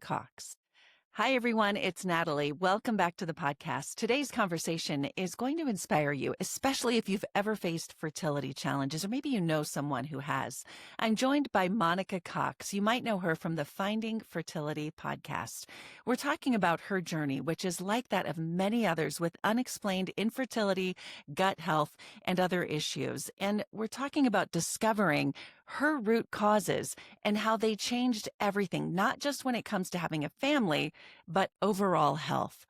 Cox. Hi, everyone. It's Natalie. Welcome back to the podcast. Today's conversation is going to inspire you, especially if you've ever faced fertility challenges, or maybe you know someone who has. I'm joined by Monica Cox. You might know her from the Finding Fertility podcast. We're talking about her journey, which is like that of many others with unexplained infertility, gut health, and other issues. And we're talking about discovering her root causes and how they changed everything, not just when it comes to having a family, but overall health.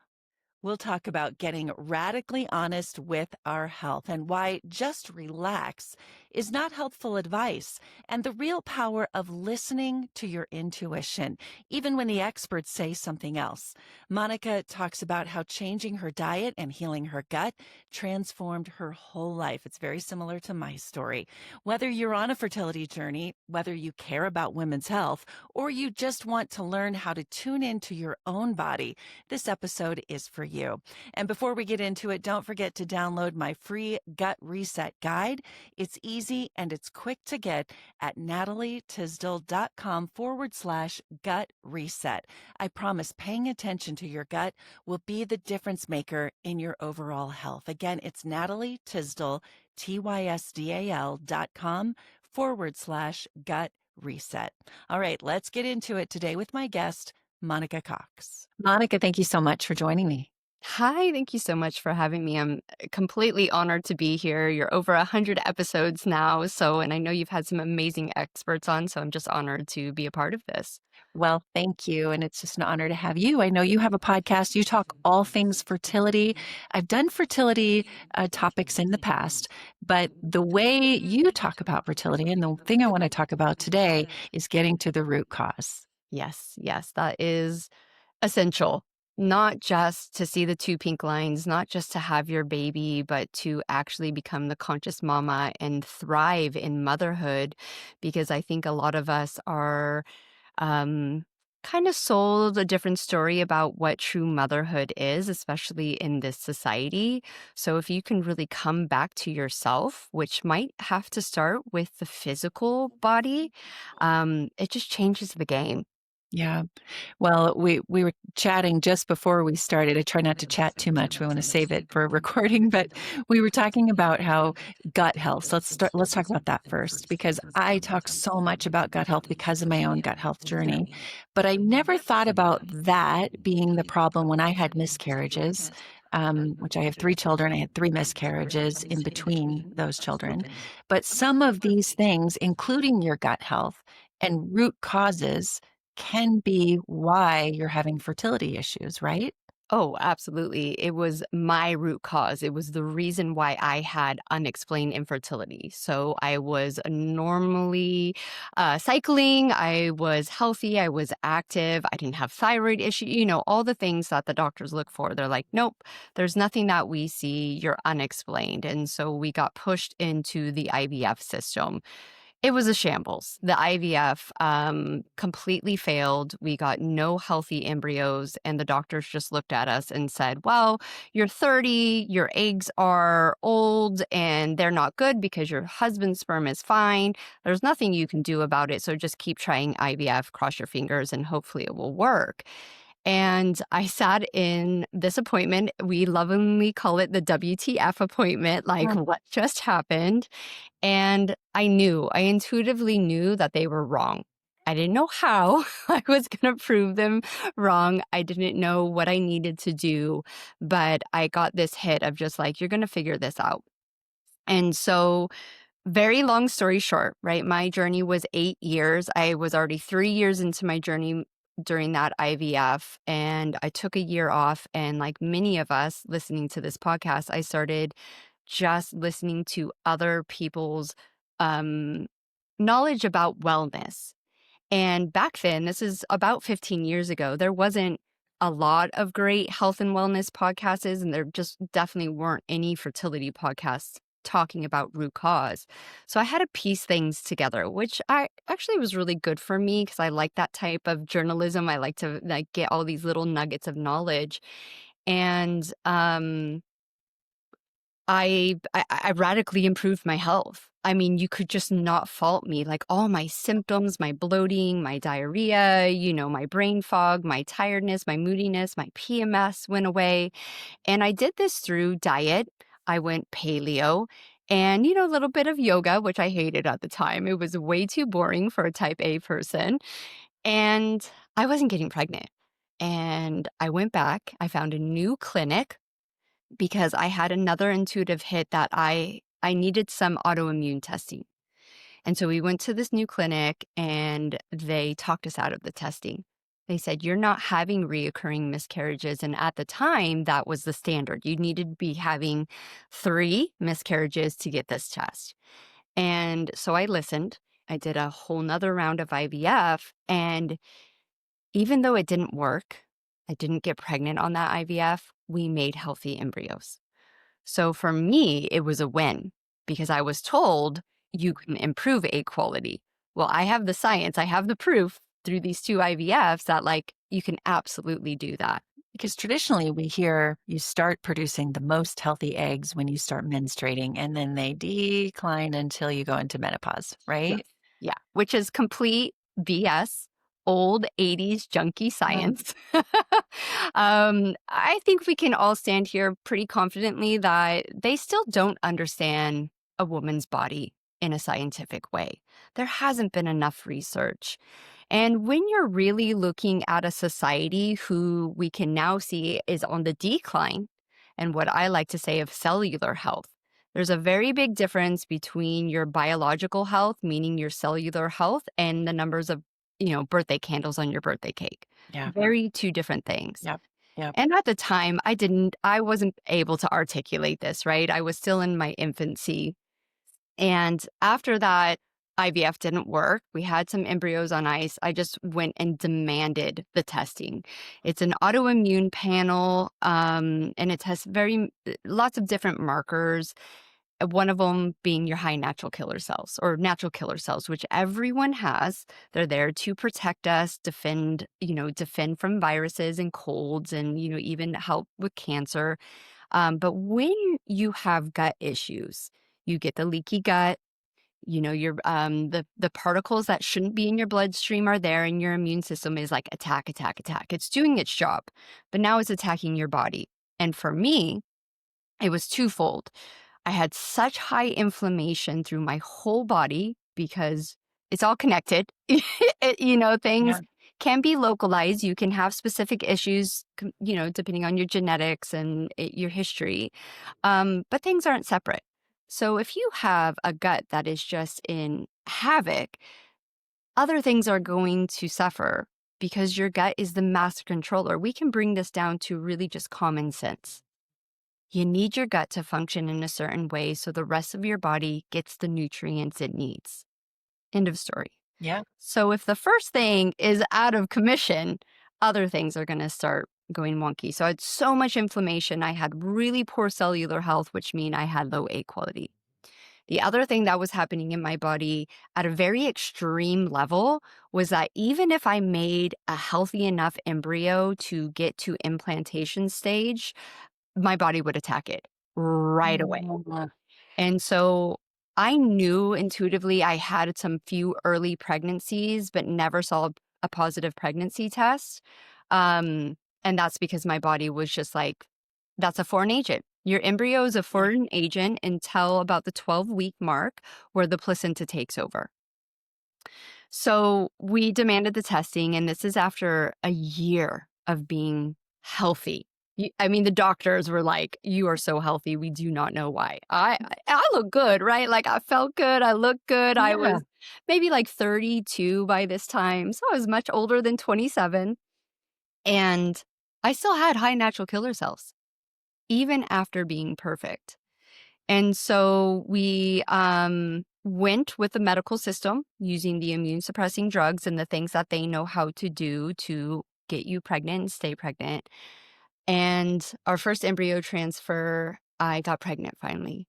We'll talk about getting radically honest with our health and why just relax is not helpful advice, and the real power of listening to your intuition, even when the experts say something else. Monica talks about how changing her diet and healing her gut transformed her whole life. It's very similar to my story. Whether you're on a fertility journey, whether you care about women's health, or you just want to learn how to tune into your own body, this episode is for you. And before we get into it, don't forget to download my free gut reset guide. It's easy and it's quick to get at natalietysdal.com/gut reset. I promise paying attention to your gut will be the difference maker in your overall health. Again, it's natalietysdal, TYSDAL.com/gut reset. All right, let's get into it today with my guest, Monica Cox. Monica, thank you so much for joining me. Hi, thank you so much for having me. I'm completely honored to be here. You're over 100 episodes now, and I know you've had some amazing experts on, so I'm just honored to be a part of this. Well, thank you. And it's just an honor to have you. I know you have a podcast. You talk all things fertility. I've done fertility topics in the past, but the way you talk about fertility and the thing I want to talk about today is getting to the root cause. Yes, that is essential. Not just to see the two pink lines, not just to have your baby, but to actually become the conscious mama and thrive in motherhood. Because I think a lot of us are kind of sold a different story about what true motherhood is, especially in this society. So if you can really come back to yourself, which might have to start with the physical body, it just changes the game. Yeah. Well, we were chatting just before we started. I try not to chat too much. We want to save it for recording, but we were talking about how gut health. So let's talk about that first, because I talk so much about gut health because of my own gut health journey. But I never thought about that being the problem when I had miscarriages. Which I have 3 children. I had 3 miscarriages in between those children. But some of these things, including your gut health and root causes, can be why you're having fertility issues, right? Oh, absolutely. It was my root cause. It was the reason why I had unexplained infertility. So I was normally cycling, I was healthy, I was active, I didn't have thyroid issue, all the things that the doctors look for. They're like, nope, there's nothing that we see, you're unexplained. And so we got pushed into the IVF system. It was a shambles. The IVF completely failed. We got no healthy embryos, and the doctors just looked at us and said, well, you're 30, your eggs are old, and they're not good because your husband's sperm is fine. There's nothing you can do about it, so just keep trying IVF, cross your fingers, and hopefully it will work. And I sat in this appointment. We lovingly call it the WTF appointment, like what just happened. And I intuitively knew that they were wrong. I didn't know how I was going to prove them wrong. I didn't know what I needed to do, but I got this hit of just like, you're going to figure this out. And so, very long story short, right? My journey was 8 years. I was already 3 years into my journey during that IVF, and I took a year off. And like many of us listening to this podcast, I started just listening to other people's um, knowledge about wellness. And back then, this is about 15 years ago, there wasn't a lot of great health and wellness podcasts, and there just definitely weren't any fertility podcasts talking about root cause. So I had to piece things together, which I actually was really good for me because I like that type of journalism. I like to get all these little nuggets of knowledge. And I radically improved my health. I mean, you could just not fault me. Like all my symptoms, my bloating, my diarrhea, my brain fog, my tiredness, my moodiness, my PMS went away. And I did this through diet. I went paleo and, a little bit of yoga, which I hated at the time. It was way too boring for a type A person. And I wasn't getting pregnant. And I went back, I found a new clinic because I had another intuitive hit that I needed some autoimmune testing. And so we went to this new clinic and they talked us out of the testing. They said, you're not having reoccurring miscarriages. And at the time, that was the standard. You needed to be having 3 miscarriages to get this test. And so I listened. I did a whole nother round of IVF. And even though it didn't work, I didn't get pregnant on that IVF, we made healthy embryos. So for me, it was a win because I was told you can improve egg quality. Well, I have the science, I have the proof through these 2 IVFs that you can absolutely do that. Because traditionally we hear you start producing the most healthy eggs when you start menstruating, and then they decline until you go into menopause, Yes. right? Yeah, which is complete BS, old 80s junky science. I think we can all stand here pretty confidently that they still don't understand a woman's body in a scientific way. There hasn't been enough research. And when you're really looking at a society who we can now see is on the decline, and what I like to say of cellular health, there's a very big difference between your biological health, meaning your cellular health, and the numbers of, birthday candles on your birthday cake. Yeah. Very 2 different things. Yep. Yep. And at the time, I wasn't able to articulate this, right? I was still in my infancy. And after that, IVF didn't work. We had some embryos on ice. I just went and demanded the testing. It's an autoimmune panel, and it has lots of different markers. One of them being your high natural killer cells or natural killer cells, which everyone has. They're there to protect us, defend from viruses and colds and, even help with cancer. But when you have gut issues, you get the leaky gut, your the particles that shouldn't be in your bloodstream are there, and your immune system is like attack, attack, attack. It's doing its job, but now it's attacking your body. And for me, it was twofold. I had such high inflammation through my whole body because it's all connected. Things Yeah. can be localized. You can have specific issues, depending on your genetics and your history. But things aren't separate. So if you have a gut that is just in havoc, other things are going to suffer because your gut is the master controller. We can bring this down to really just common sense. You need your gut to function in a certain way so the rest of your body gets the nutrients it needs. End of story. Yeah. So if the first thing is out of commission, other things are going to start going wonky. So I had so much inflammation. I had really poor cellular health, which means I had low egg quality. The other thing that was happening in my body at a very extreme level was that even if I made a healthy enough embryo to get to implantation stage, my body would attack it right away. Mm. And so I knew intuitively I had some few early pregnancies, but never saw a positive pregnancy test. And that's because my body was just like, that's a foreign agent. Your embryo is a foreign agent until about the 12-week mark where the placenta takes over. So we demanded the testing, and this is after a year of being healthy. The doctors were like, you are so healthy. We do not know why. I look good, right? Like I felt good. I looked good. I Yeah. was maybe like 32 by this time. So I was much older than 27. And I still had high natural killer cells, even after being perfect. And so we went with the medical system using the immune suppressing drugs and the things that they know how to do to get you pregnant and stay pregnant. And our first embryo transfer, I got pregnant finally.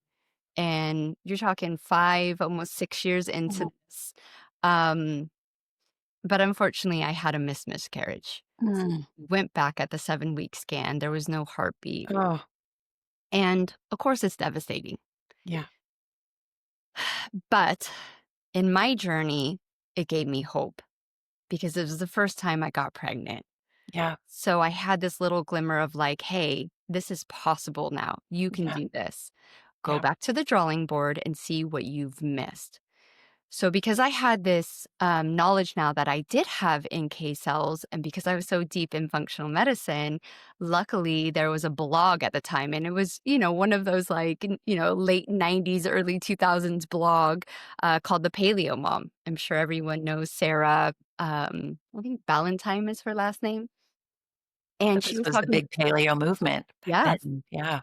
And you're talking 5, almost 6 years into Mhm. this. But unfortunately, I had a miscarriage. Mm. Went back at the 7-week scan. There was no heartbeat. Oh. And of course, it's devastating. Yeah. But in my journey, it gave me hope because it was the first time I got pregnant. Yeah. So I had this little glimmer of like, hey, this is possible now. You can Yeah. do this. Go Yeah. back to the drawing board and see what you've missed. So, because I had this knowledge now that I did have NK cells, and because I was so deep in functional medicine, luckily there was a blog at the time, and it was, one of those like, late 90s, early 2000s blog called The Paleo Mom. I'm sure everyone knows Sarah. I think Valentine is her last name. And she This was was the talking, big paleo movement back yes. then. Yeah.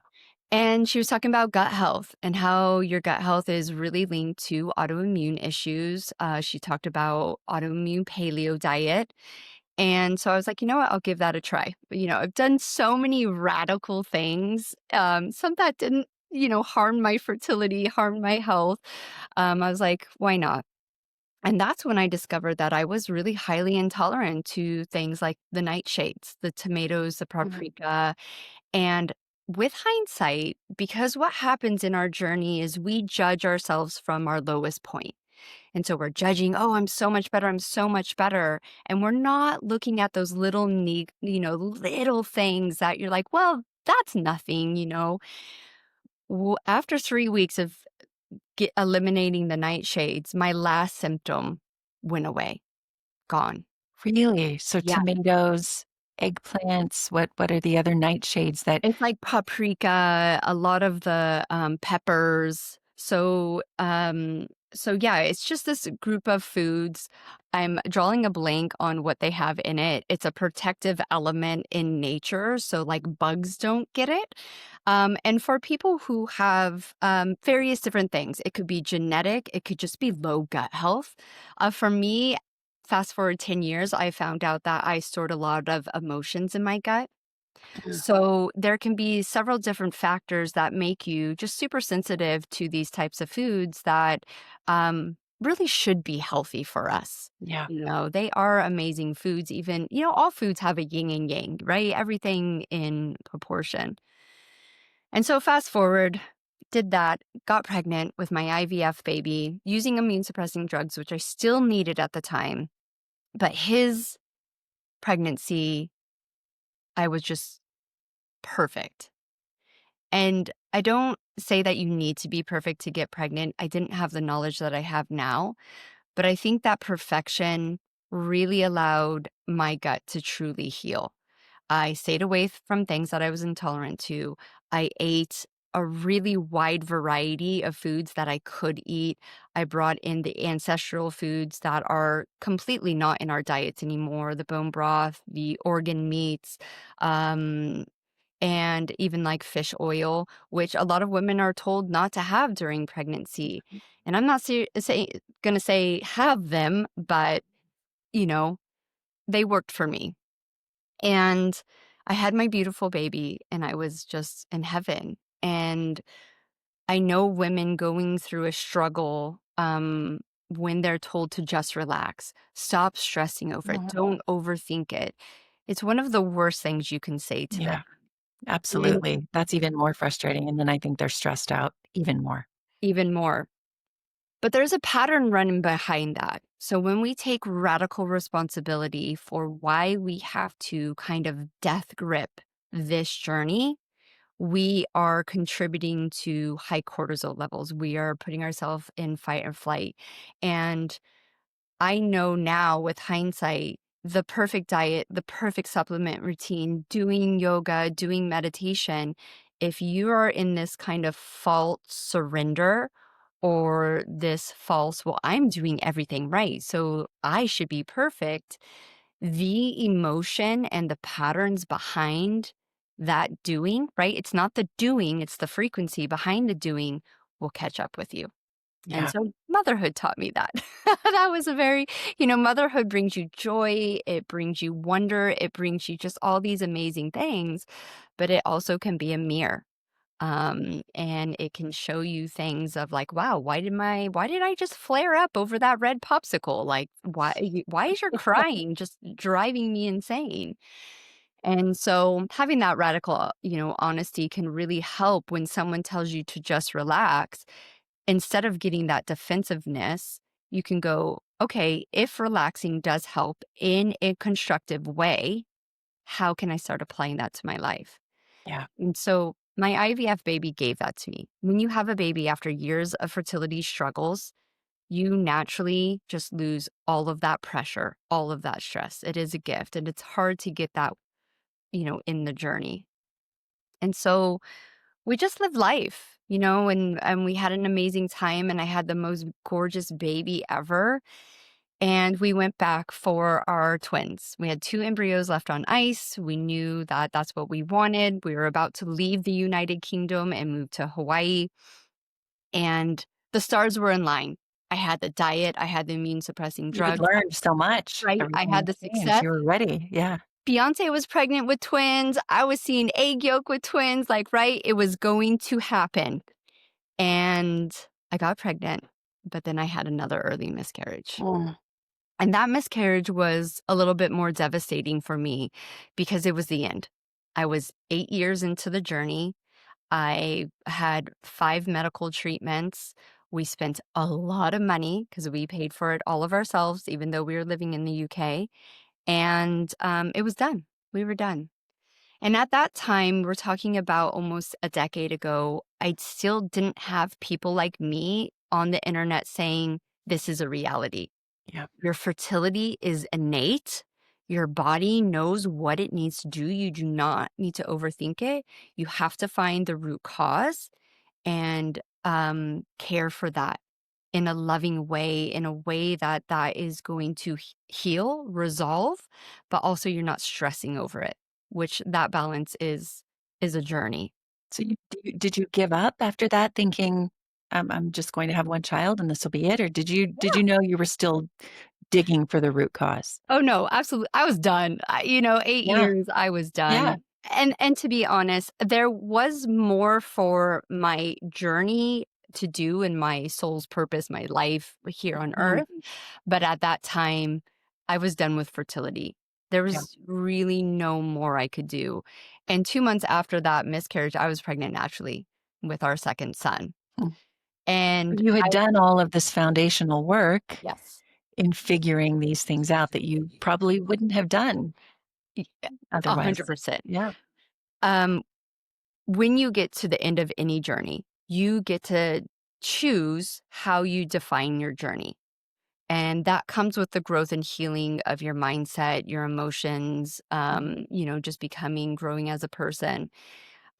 And she was talking about gut health and how your gut health is really linked to autoimmune issues. She talked about autoimmune paleo diet. And so I was like, you know what? I'll give that a try. I've done so many radical things, some that didn't, harm my fertility, harm my health. I was like, why not? And that's when I discovered that I was really highly intolerant to things like the nightshades, the tomatoes, the Mhm. paprika, and with hindsight, because what happens in our journey is we judge ourselves from our lowest point. And so we're judging, oh, I'm so much better. I'm so much better. And we're not looking at those little neat, little things that you're like, well, that's nothing. After 3 weeks of eliminating the nightshades, my last symptom went away, gone. Really? So Yeah. tomatoes, eggplants, what are the other nightshades that It's like paprika, a lot of the, peppers. So yeah, it's just this group of foods. I'm drawing a blank on what they have in it. It's a protective element in nature, so, like, bugs don't get it. And for people who have, various different things, it could be genetic, it could just be low gut health. For me, fast forward 10 years, I found out that I stored a lot of emotions in my gut. Mm. So there can be several different factors that make you just super sensitive to these types of foods that really should be healthy for us. Yeah. They are amazing foods, even, all foods have a yin and yang, right? Everything in proportion. And so fast forward, did that, got pregnant with my IVF baby using immune suppressing drugs, which I still needed at the time. But his pregnancy, I was just perfect. And I don't say that you need to be perfect to get pregnant. I didn't have the knowledge that I have now, but I think that perfection really allowed my gut to truly heal. I stayed away from things that I was intolerant to. I ate a really wide variety of foods that I could eat. I brought in the ancestral foods that are completely not in our diets anymore, the bone broth, the organ meats, um, and even like fish oil, which a lot of women are told not to have during pregnancy. And I'm not going to say have them, but you know, they worked for me. And I had my beautiful baby and I was just in heaven. And I know women going through a struggle when they're told to just relax, stop stressing over it, Mhm. don't overthink it. It's one of the worst things you can say to them. Yeah, And absolutely. That's even more frustrating, and then I think they're stressed out even more. even more. But there's a pattern running behind that. So when we take radical responsibility for why we have to kind of death grip this journey, we are contributing to high cortisol levels. We are putting ourselves in fight or flight. And I know now with hindsight, the perfect diet, the perfect supplement routine, doing yoga, doing meditation, if you are in this kind of false surrender or this false, well, I'm doing everything right, so I should be perfect, the emotion and the patterns behind that doing, right? It's not the doing, it's the frequency behind the doing will catch up with you. And Yeah, so motherhood taught me that. That was a very, motherhood brings you joy, it brings you wonder, it brings you just all these amazing things, but it also can be a mirror. And it can show you things of like, wow, why did I just flare up over that red popsicle? Like, why is your crying just driving me insane? And so having that radical, honesty can really help when someone tells you to just relax. Instead of getting that defensiveness, you can go, okay, if relaxing does help in a constructive way, how can I start applying that to my life? Yeah. And so my IVF baby gave that to me. When you have a baby after years of fertility struggles, you naturally just lose all of that pressure, all of that stress. It is a gift, and it's hard to get that, in the journey. And so we just lived life, and we had an amazing time, and I had the most gorgeous baby ever. And we went back for our twins. We had 2 embryos left on ice. We knew that that's what we wanted. We were about to leave the United Kingdom and move to Hawaii, and the stars were in line. I had the diet, I had the immune suppressing You had drugs, learned so much, right? I everything had had the changed. success. You were ready. Yeah. Beyonce was pregnant with twins. I was seeing egg yolk with twins, like, right? It was going to happen. And I got pregnant, but then I had another early miscarriage. Mm. And that miscarriage was a little bit more devastating for me because it was the end. I was 8 years into the journey. I had 5 medical treatments. We spent a lot of money because we paid for it all of ourselves, even though we were living in the UK. And it was done. We were done. And at that time, we're talking about almost a decade ago, I still didn't have people like me on the internet saying, this is a reality. Yeah. Your fertility is innate. Your body knows what it needs to do. You do not need to overthink it. You have to find the root cause and care for that in a loving way, in a way that is going to heal, resolve, but also you're not stressing over it, which that balance is a journey. So did you give up after that thinking, I'm just going to have one child and this will be it? Or did you know you were still digging for the root cause? Oh, no, absolutely. I was done. 8 Yeah. years, I was Yeah. done. And to be honest, there was more for my journey to do in my soul's purpose, my life here on Mm. earth. But at that time, I was done with fertility. There Yeah. was really no more I could do. And 2 months after that miscarriage, I was pregnant naturally with our second son. Mm. And You had I done all of this foundational work yes. in figuring these things out that you probably wouldn't have done Y otherwise. 100%. Yeah. Um, when you get to the end of any journey, you get to choose how you define your journey. And that comes with the growth and healing of your mindset, your emotions, just becoming, growing as a person.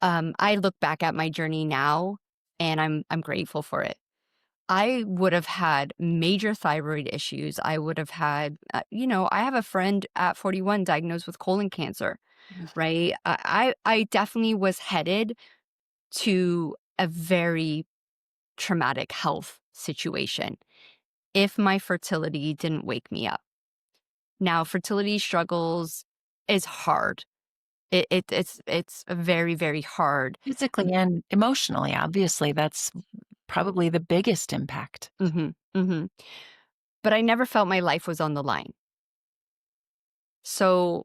I look back at my journey now and I'm grateful for it. I would have had major thyroid issues. I would have had, I have a friend at 41 diagnosed with colon cancer, Mhm. right? I definitely was headed to a very traumatic health situation if my fertility didn't wake me up. Now, fertility struggles is hard. It's very, very hard. Physically and emotionally, obviously, that's probably the biggest impact. Mhm, mhm. But I never felt my life was on the line. So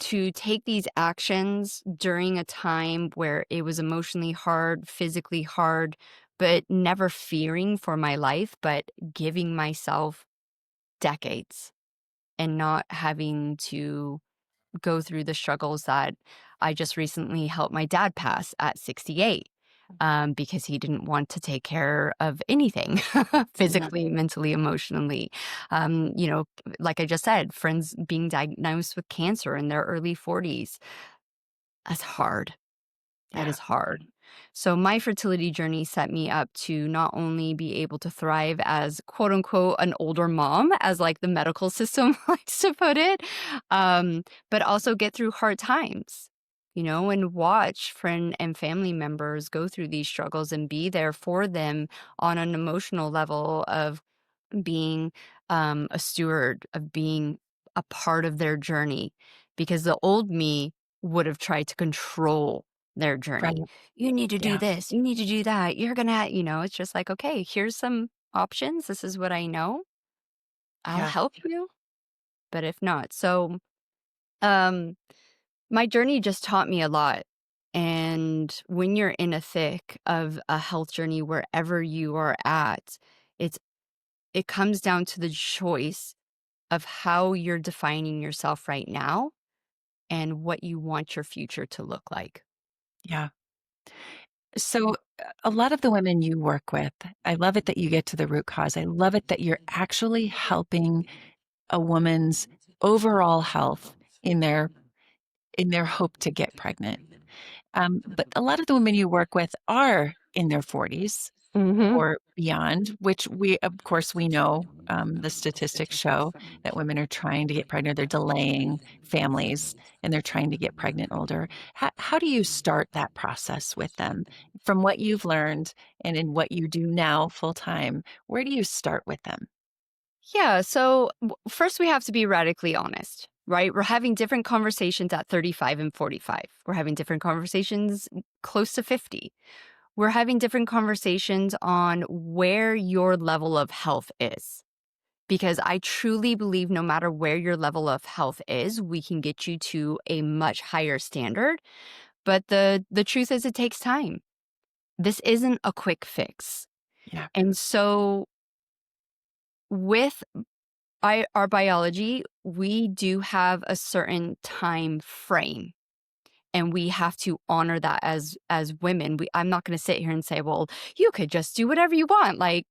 to take these actions during a time where it was emotionally hard, physically hard, but never fearing for my life, but giving myself decades and not having to go through the struggles that I just recently helped my dad pass at 68, because he didn't want to take care of anything Yeah. physically, mentally, emotionally. Um, you know, like I just said, friends being diagnosed with cancer in their early 40s. That's hard. That Yeah. is hard. So my fertility journey set me up to not only be able to thrive as quote unquote an older mom, as like the medical system likes to put it, but also get through hard times, and watch friend and family members go through these struggles and be there for them on an emotional level of being a steward, of being a part of their journey, because the old me would have tried to control their Right. journey. You need to do Yeah. this, you need to do that. You're gonna, it's just like, okay, here's some options. This is what I know. I'll Yeah. help you, but if not. So, um, My journey just taught me a lot. And when you're in a thick of a health journey, wherever you are at, it's it comes down to the choice of how you're defining yourself right now and what you want your future to look like. Yeah. So, a lot of the women you work with, I love it that you get to the root cause. I love it that you're actually helping a woman's overall health in their hope to get pregnant. But a lot of the women you work with are in their 40s Mhm. or beyond, which of course, we know the statistics show that women are trying to get pregnant. They're delaying families and they're trying to get pregnant older. How do you start that process with them from what you've learned and in what you do now full time? Where do you start with them? Yeah. So, first, we have to be radically honest, right? We're having different conversations at 35 and 45. We're having different conversations close to 50. We're having different conversations on where your level of health is. Because I truly believe no matter where your level of health is, we can get you to a much higher standard. But the truth is it takes time. This isn't a quick fix. Yeah. And so with our biology, we do have a certain time frame and we have to honor that as women. I'm not going to sit here and say, well, you could just do whatever you want. Like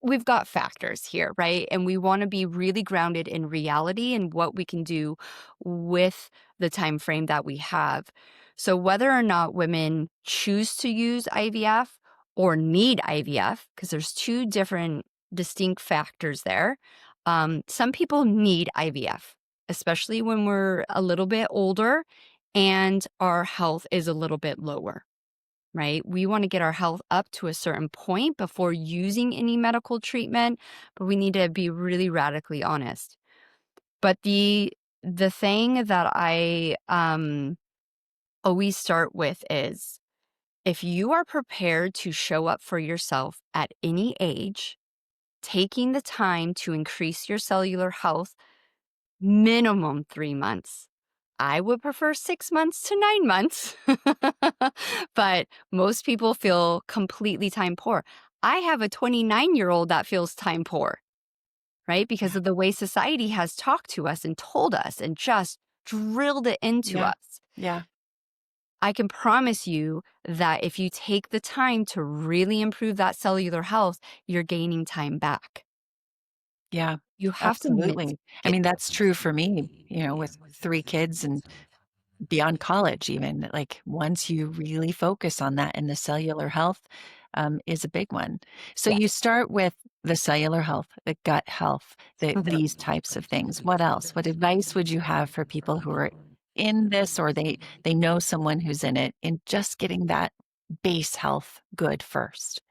we've got factors here, right? And we want to be really grounded in reality and what we can do with the time frame that we have. So whether or not women choose to use IVF or need IVF, because there's two different distinct factors there. Some people need IVF, especially when we're a little bit older and our health is a little bit lower, right? We want to get our health up to a certain point before using any medical treatment, but we need to be really radically honest. But the thing that I always start with is if you are prepared to show up for yourself at any age, taking the time to increase your cellular health, minimum 3 months. I would prefer 6 months to 9 months, but most people feel completely time poor. I have a 29-year-old that feels time poor, right? Because Yeah. of the way society has talked to us and told us and just drilled it into Yeah. us. Yeah. I can promise you that if you take the time to really improve that cellular health, you're gaining time back. Yeah. You have to Absolutely. I get mean, that's true for me, with 3 kids and beyond college even, like, once you really focus on that and the cellular health, is a big one. So yeah. you start with the cellular health, the gut health, these types of things. What else? What advice would you have for people who are in this or they know someone who's in it in just getting that base health good first?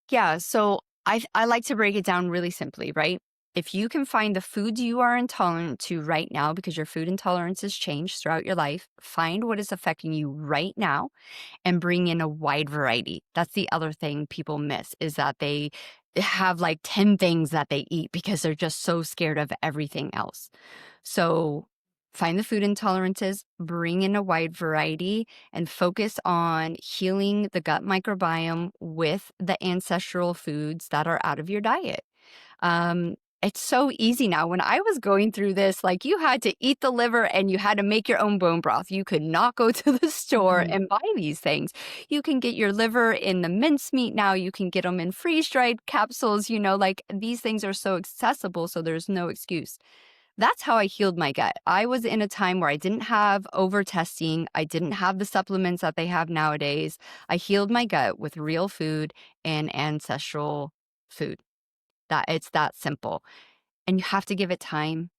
Yeah, so I like to break it down really simply, right? If you can find the foods you are intolerant to right now because your food intolerances change throughout your life, find what is affecting you right now and bring in a wide variety. That's the other thing people miss is that they have like 10 things that they eat because they're just so scared of everything else. So find the food intolerances, bring in a wide variety, and focus on healing the gut microbiome with the ancestral foods that are out of your diet. Um, it's so easy now. When I was going through this, like you had to eat the liver and you had to make your own bone broth. You could not go to the store Mhm. and buy these things. You can get your liver in the mincemeat now. You can get them in freeze dried capsules. Like these things are so accessible. So there's no excuse. That's how I healed my gut. I was in a time where I didn't have over testing. I didn't have the supplements that they have nowadays. I healed my gut with real food and ancestral food. That it's that simple. And you have to give it time.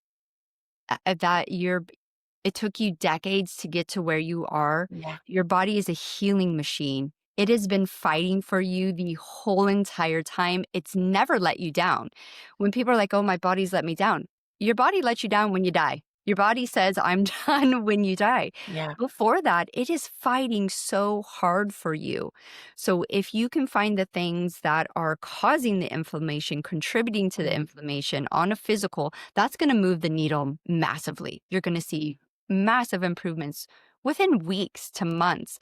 It took you decades to get to where you are. Yeah. Your body is a healing machine. It has been fighting for you the whole entire time. It's never let you down. When people are like, oh, my body's let me down, your body lets you down when you die. Your body says, I'm done when you die. Yeah. Before that, it is fighting so hard for you. So, if you can find the things that are causing the inflammation, contributing to the Mm. inflammation on a physical, that's going to move the needle massively. You're going to see massive improvements within weeks to months,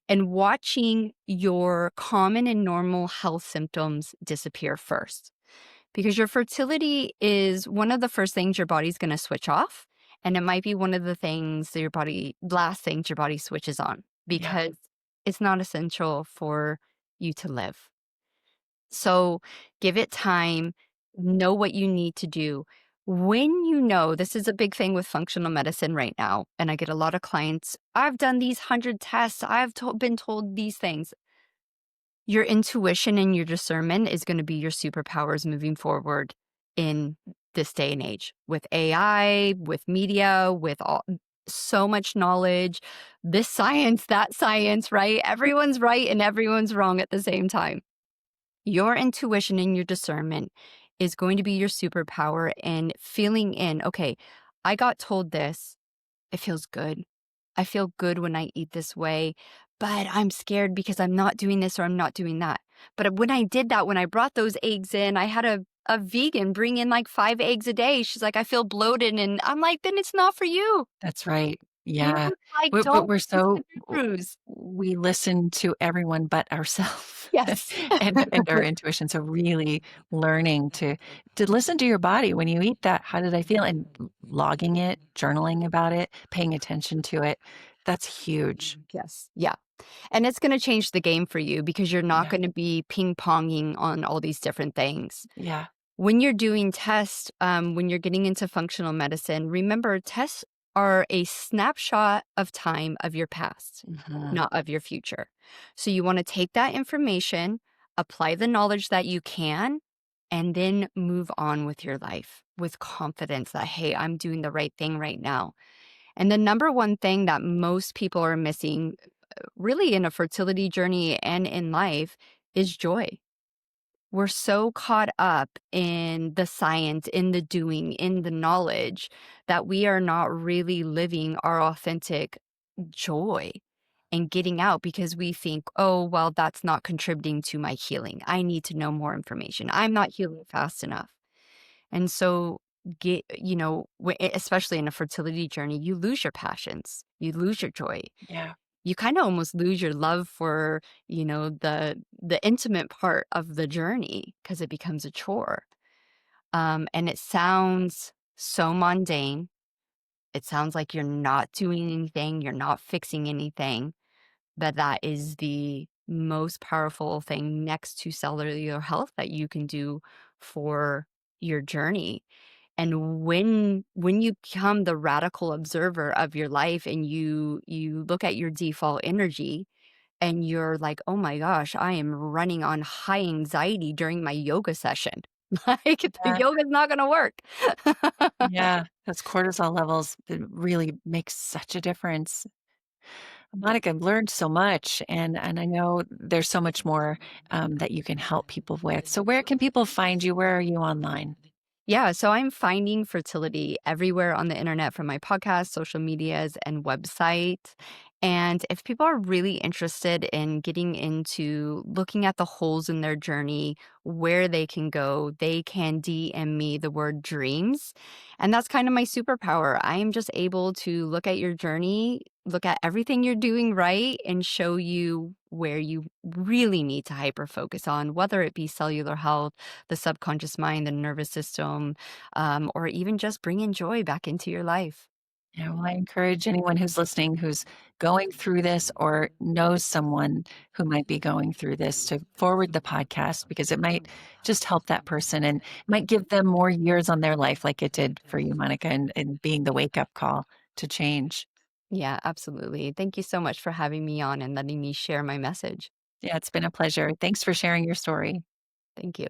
and watching your common and normal health symptoms disappear first. Because your fertility is one of the first things your body's going to switch off. And it might be one of the things that last things your body switches on Yeah. because it's not essential for you to live. So give it time, know what you need to do. When you know, this is a big thing with functional medicine right now, and I get a lot of clients, I've done these 100 tests, been told these things. Your intuition and your discernment is going to be your superpowers moving forward in this day and age with AI, with media, with so much knowledge, this science, that science, right? Everyone's right and everyone's wrong at the same time. Your intuition and your discernment is going to be your superpower and feeling in, okay, I got told this. It feels good. I feel good when I eat this way, but I'm scared because I'm not doing this or I'm not doing that. But when I did that, when I brought those eggs in, I had a vegan bring in like 5 eggs a day. She's like, I feel bloated. And I'm like, then it's not for you. That's right. You know, Yeah. it's like, But don't we're listen so to gurus. we listen to everyone but ourselves Yes. and our intuition. So really learning to listen to your body when you eat that. How did I feel? And logging it, journaling about it, paying attention to it. That's huge. Yes. Yeah. And it's going to change the game for you because you're not Yeah. going to be ping ponging on all these different things. Yeah. When you're doing tests, when you're getting into functional medicine, remember tests are a snapshot of time of your past, Mhm. not of your future. So you want to take that information, apply the knowledge that you can, and then move on with your life with confidence that, hey, I'm doing the right thing right now. And the number one thing that most people are missing, really in a fertility journey and in life, is joy. We're so caught up in the science, in the doing, in the knowledge that we are not really living our authentic joy and getting out because we think, oh, well, that's not contributing to my healing. I need to know more information. I'm not healing fast enough. And so, especially in a fertility journey, you lose your passions, you lose your joy, Yeah. you kind of almost lose your love for, the intimate part of the journey because it becomes a chore. And it sounds so mundane. It sounds like you're not doing anything, you're not fixing anything, but that is the most powerful thing next to cellular health that you can do for your journey. And when you become the radical observer of your life and you look at your default energy and you're like, "Oh my gosh, I am running on high anxiety during my yoga session." Like, the Yeah. yoga's not gonna work. Yeah. Those cortisol levels, it really makes such a difference. Monica, I've learned so much, and I know there's so much more that you can help people with. So, where can people find you? Where are you online? Yeah, so I'm finding fertility everywhere on the internet from my podcast, social medias, and website. And if people are really interested in getting into looking at the holes in their journey, where they can go, they can DM me the word dreams. And that's kind of my superpower. I am just able to look at your journey, look at everything you're doing right, and show you where you really need to hyper focus on, whether it be cellular health, the subconscious mind, the nervous system, or even just bringing joy back into your life. Yeah, well, I encourage anyone who's listening who's going through this or knows someone who might be going through this to forward the podcast because it might just help that person and might give them more years on their life like it did for you, Monica, and being the wake up call to change. Yeah, absolutely. Thank you so much for having me on and letting me share my message. Yeah, it's been a pleasure. Thanks for sharing your story. Thank you.